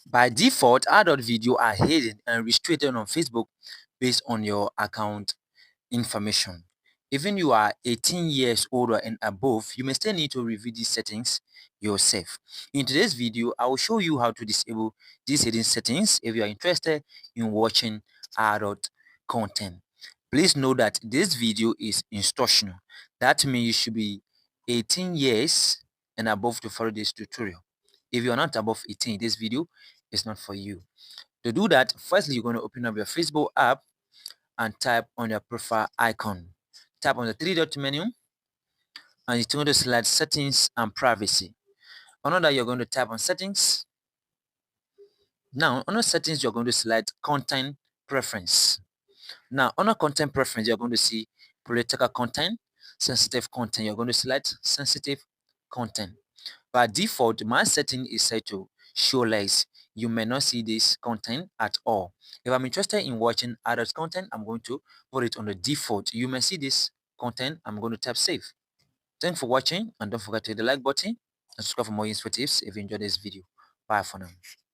By default, adult video are hidden and restricted on Facebook based on your account information. Even you are 18 years older and above, you may still need to review these settings yourself. In today's video, I will show you how to disable these hidden settings if you are interested in watching adult content. Please know that this video is instructional. That means you should be 18 years and above to follow this tutorial. If you are not above 18, this video is not for you. To do that, firstly, you're going to open up your Facebook app and type on your profile icon. Tap on the three dot menu and it's going to select settings and privacy. Under that, you're going to tap on settings. Now, under settings, you're going to select content preference. Now, under content preference, you're going to see political content, sensitive content. You're going to select sensitive content. By default, my setting is set to show less. You may not see this content at all. If I'm interested in watching adult content, I'm going to put it on the default. You may see this content. I'm going to tap save. Thanks for watching and don't forget to hit the like button and subscribe for more useful tips if you enjoyed this video. Bye for now.